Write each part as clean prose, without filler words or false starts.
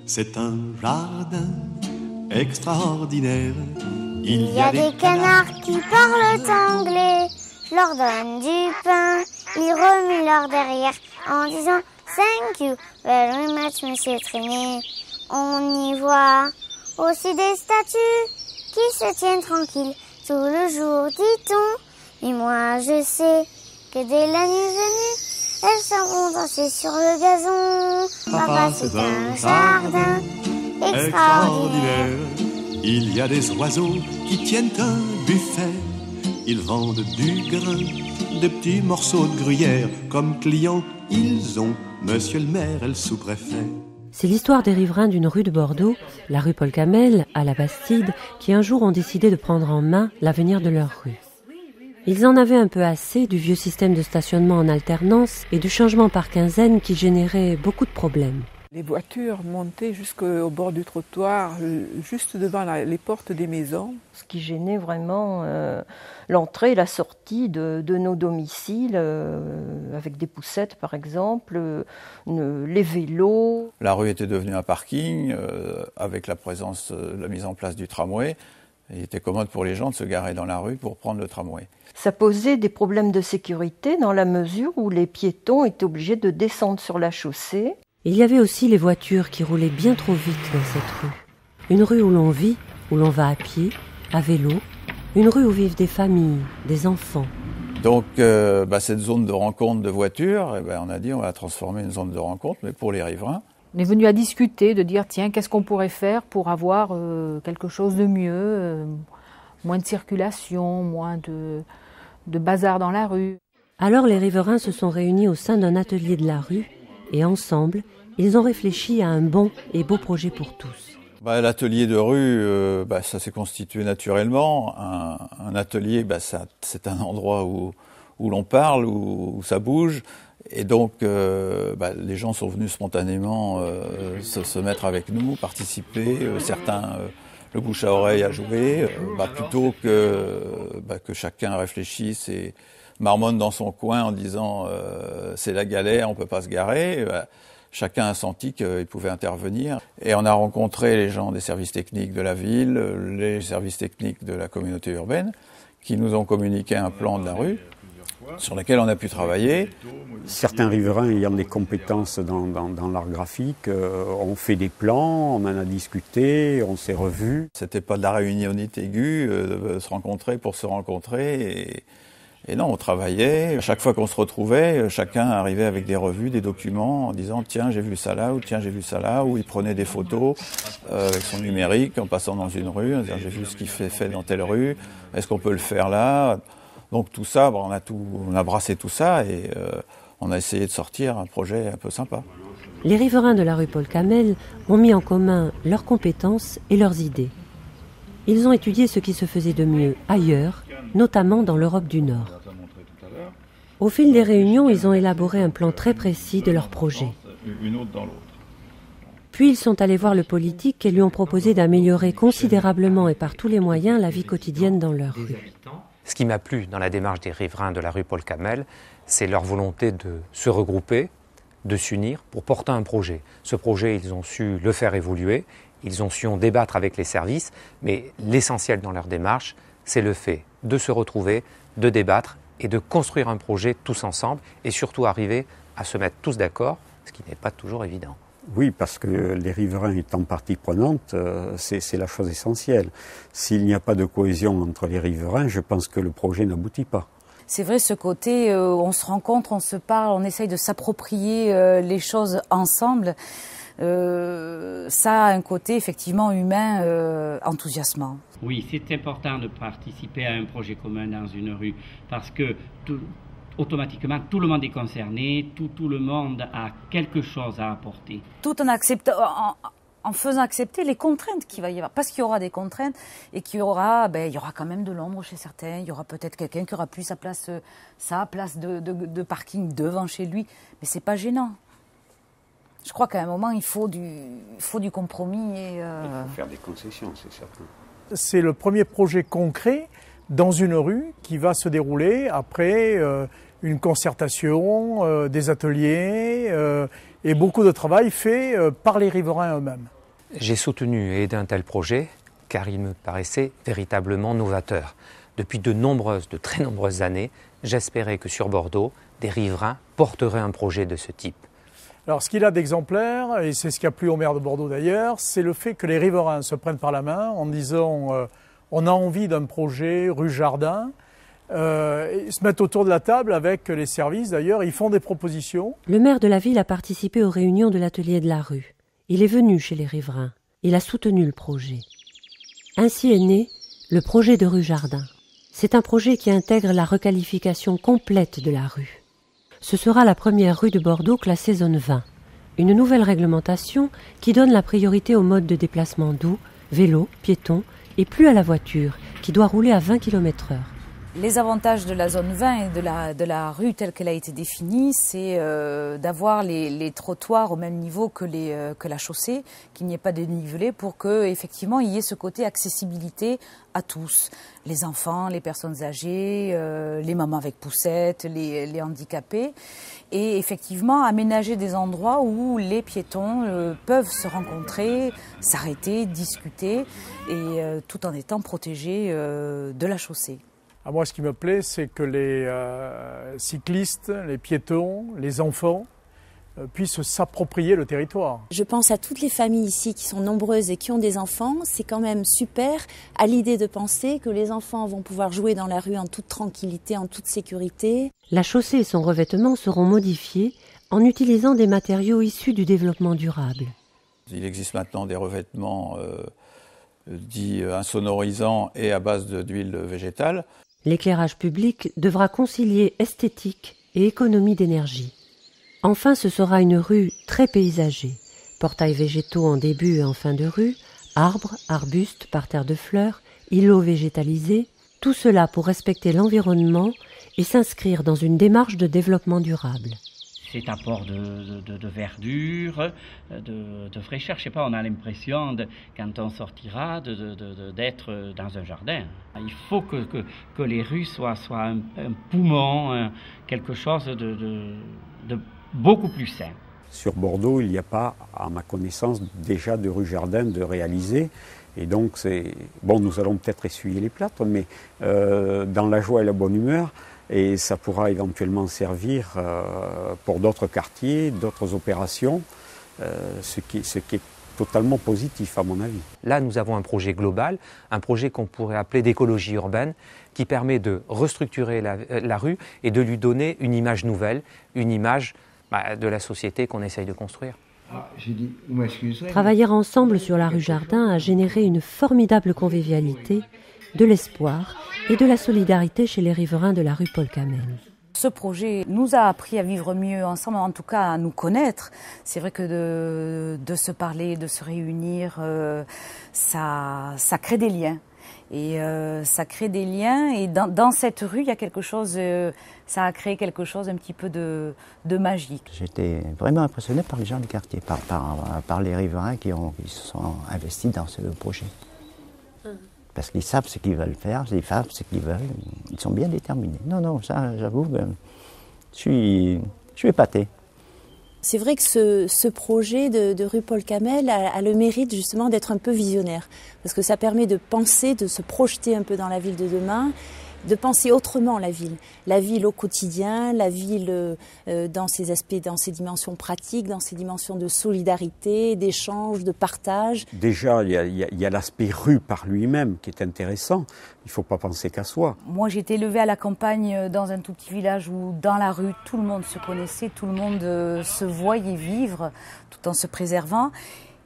C'est un jardin extraordinaire. Il y a des canards qui parlent anglais. Je leur donne du pain, ils remuent leur derrière en disant thank you very much, monsieur Traîné. On y voit aussi des statues qui se tiennent tranquilles tout le jour, dit-on. Et moi je sais que dès la nuit venue, elles s'en vont danser sur le gazon. Papa, c'est un jardin extraordinaire. Il y a des oiseaux qui tiennent un buffet. Ils vendent du grain, des petits morceaux de gruyère. Comme clients, ils ont monsieur le maire et le sous-préfet. C'est l'histoire des riverains d'une rue de Bordeaux, la rue Paul Camel, à la Bastide, qui un jour ont décidé de prendre en main l'avenir de leur rue. Ils en avaient un peu assez du vieux système de stationnement en alternance et du changement par quinzaine qui générait beaucoup de problèmes. Les voitures montaient jusqu'au bord du trottoir, juste devant les portes des maisons. Ce qui gênait vraiment l'entrée et la sortie de nos domiciles, avec des poussettes par exemple, les vélos. La rue était devenue un parking, avec la mise en place du tramway. Il était commode pour les gens de se garer dans la rue pour prendre le tramway. Ça posait des problèmes de sécurité dans la mesure où les piétons étaient obligés de descendre sur la chaussée. Il y avait aussi les voitures qui roulaient bien trop vite dans cette rue. Une rue où l'on vit, où l'on va à pied, à vélo. Une rue où vivent des familles, des enfants. Donc cette zone de rencontre de voitures, on a dit on va la transformer en une zone de rencontre, mais pour les riverains. On est venu à discuter, de dire tiens, qu'est-ce qu'on pourrait faire pour avoir quelque chose de mieux, moins de circulation, moins de bazar dans la rue. Alors les riverains se sont réunis au sein d'un atelier de la rue et ensemble, ils ont réfléchi à un bon et beau projet pour tous. L'atelier de rue, ça s'est constitué naturellement. Un atelier, c'est un endroit où l'on parle, où ça bouge. Et donc, les gens sont venus spontanément se mettre avec nous, participer. Certains, le bouche à oreille à jouer, plutôt que chacun réfléchisse et marmonne dans son coin en disant c'est la galère, on peut pas se garer. Chacun a senti qu'il pouvait intervenir. Et on a rencontré les gens des services techniques de la ville, les services techniques de la communauté urbaine, qui nous ont communiqué un plan de la rue sur lequel on a pu travailler. Certains riverains ayant des compétences dans l'art graphique ont fait des plans, on en a discuté, on s'est revus. C'était pas de la réunionnite aiguë, de se rencontrer pour se rencontrer. Et non, on travaillait. À chaque fois qu'on se retrouvait, chacun arrivait avec des revues, des documents, en disant tiens j'ai vu ça là, ou tiens j'ai vu ça là, ou il prenait des photos avec son numérique en passant dans une rue, en disant j'ai vu ce qui fait dans telle rue, est-ce qu'on peut le faire là? Donc tout ça, on a brassé tout ça et on a essayé de sortir un projet un peu sympa. Les riverains de la rue Paul Camel ont mis en commun leurs compétences et leurs idées. Ils ont étudié ce qui se faisait de mieux ailleurs, notamment dans l'Europe du Nord. Au fil des réunions, ils ont élaboré un plan très précis de leur projet. Puis ils sont allés voir le politique et lui ont proposé d'améliorer considérablement et par tous les moyens la vie quotidienne dans leur rue. Ce qui m'a plu dans la démarche des riverains de la rue Paul Camel, c'est leur volonté de se regrouper, de s'unir pour porter un projet. Ce projet, ils ont su le faire évoluer, ils ont su en débattre avec les services, mais l'essentiel dans leur démarche, c'est le fait de se retrouver, de débattre et de construire un projet tous ensemble et surtout arriver à se mettre tous d'accord, ce qui n'est pas toujours évident. Oui, parce que les riverains étant partie prenante, c'est la chose essentielle. S'il n'y a pas de cohésion entre les riverains, je pense que le projet n'aboutit pas. C'est vrai, ce côté, on se rencontre, on se parle, on essaye de s'approprier les choses ensemble. Ça a un côté effectivement humain enthousiasmant. Oui, c'est important de participer à un projet commun dans une rue parce que automatiquement tout le monde est concerné, tout le monde a quelque chose à apporter. Tout en faisant accepter les contraintes qu'il va y avoir, parce qu'il y aura des contraintes et qu'il y aura, il y aura quand même de l'ombre chez certains, il y aura peut-être quelqu'un qui aura plus sa place de parking devant chez lui, mais c'est pas gênant. Je crois qu'à un moment, il faut du compromis. Il faut faire des concessions, c'est certain. C'est le premier projet concret dans une rue qui va se dérouler après une concertation, des ateliers et beaucoup de travail fait par les riverains eux-mêmes. J'ai soutenu et aidé un tel projet car il me paraissait véritablement novateur. Depuis de très nombreuses années, j'espérais que sur Bordeaux, des riverains porteraient un projet de ce type. Alors ce qu'il a d'exemplaire, et c'est ce qui a plu au maire de Bordeaux d'ailleurs, c'est le fait que les riverains se prennent par la main en disant on a envie d'un projet rue Jardin, ils se mettent autour de la table avec les services d'ailleurs, ils font des propositions. Le maire de la ville a participé aux réunions de l'atelier de la rue. Il est venu chez les riverains. Il a soutenu le projet. Ainsi est né le projet de rue Jardin. C'est un projet qui intègre la requalification complète de la rue. Ce sera la première rue de Bordeaux classée zone 20. Une nouvelle réglementation qui donne la priorité aux modes de déplacement doux, vélo, piéton et plus à la voiture qui doit rouler à 20 km/h. Les avantages de la zone 20 et de la rue telle qu'elle a été définie, c'est d'avoir les trottoirs au même niveau que la chaussée, qu'il n'y ait pas de dénivelé pour qu'effectivement il y ait ce côté accessibilité à tous. Les enfants, les personnes âgées, les mamans avec poussettes, les handicapés. Et effectivement aménager des endroits où les piétons peuvent se rencontrer, s'arrêter, discuter, et tout en étant protégés de la chaussée. Moi, ce qui me plaît, c'est que les cyclistes, les piétons, les enfants puissent s'approprier le territoire. Je pense à toutes les familles ici qui sont nombreuses et qui ont des enfants. C'est quand même super à l'idée de penser que les enfants vont pouvoir jouer dans la rue en toute tranquillité, en toute sécurité. La chaussée et son revêtement seront modifiés en utilisant des matériaux issus du développement durable. Il existe maintenant des revêtements dits insonorisants et à base d'huile végétale. L'éclairage public devra concilier esthétique et économie d'énergie. Enfin, ce sera une rue très paysagée. Portails végétaux en début et en fin de rue, arbres, arbustes, parterres de fleurs, îlots végétalisés, tout cela pour respecter l'environnement et s'inscrire dans une démarche de développement durable. Cet apport de verdure, de fraîcheur, je sais pas, on a l'impression, quand on sortira, d'être dans un jardin. Il faut que les rues soient un poumon, quelque chose de beaucoup plus sain. Sur Bordeaux, il n'y a pas, à ma connaissance, déjà de rue Jardin de réaliser. Et donc, nous allons peut-être essuyer les plâtres, mais dans la joie et la bonne humeur, et ça pourra éventuellement servir pour d'autres quartiers, d'autres opérations, ce qui est totalement positif à mon avis. Là, nous avons un projet global, un projet qu'on pourrait appeler d'écologie urbaine, qui permet de restructurer la rue et de lui donner une image nouvelle, une image de la société qu'on essaye de construire. Travailler ensemble sur la rue Jardin a généré une formidable convivialité, de l'espoir et de la solidarité chez les riverains de la rue Paul Camel. Ce projet nous a appris à vivre mieux ensemble, en tout cas à nous connaître. C'est vrai que de se parler, de se réunir, ça crée des liens. Et ça crée des liens, et dans cette rue, il y a quelque chose, ça a créé quelque chose un petit peu de magique. J'étais vraiment impressionné par les gens du quartier, par les riverains qui se sont investis dans ce projet. Parce qu'ils savent ce qu'ils veulent faire, ils savent ce qu'ils veulent, ils sont bien déterminés. Non, ça, j'avoue que je suis épaté. C'est vrai que ce projet de rue Paul Camel a le mérite justement d'être un peu visionnaire, parce que ça permet de penser, de se projeter un peu dans la ville de demain, de penser autrement la ville au quotidien, la ville dans ses aspects, dans ses dimensions pratiques, dans ses dimensions de solidarité, d'échange, de partage. Déjà, il y a l'aspect rue par lui-même qui est intéressant. Il ne faut pas penser qu'à soi. Moi, j'ai été élevée à la campagne dans un tout petit village où, dans la rue, tout le monde se connaissait, tout le monde se voyait vivre tout en se préservant.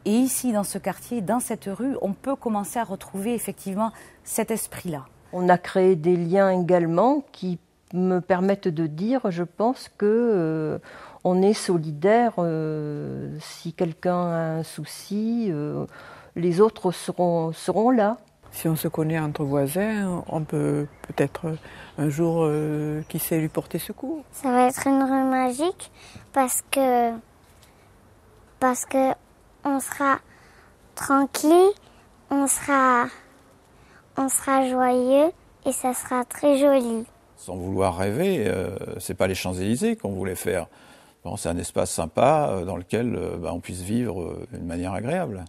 Et ici, dans ce quartier, dans cette rue, on peut commencer à retrouver effectivement cet esprit-là. On a créé des liens également qui me permettent de dire, je pense que on est solidaire. Si quelqu'un a un souci, les autres seront là. Si on se connaît entre voisins, on peut peut-être un jour, qui sait, lui porter secours. Ça va être une rue magique parce que on sera tranquille, on sera joyeux et ça sera très joli. Sans vouloir rêver, c'est pas les Champs-Élysées qu'on voulait faire. Bon, c'est un espace sympa dans lequel on puisse vivre d'une manière agréable.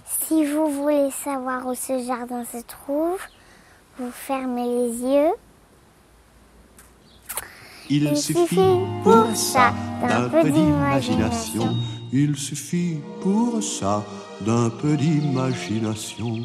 Si vous voulez savoir où ce jardin se trouve, vous fermez les yeux. Il suffit pour ça d'un peu d'imagination. Il suffit pour ça d'un peu d'imagination.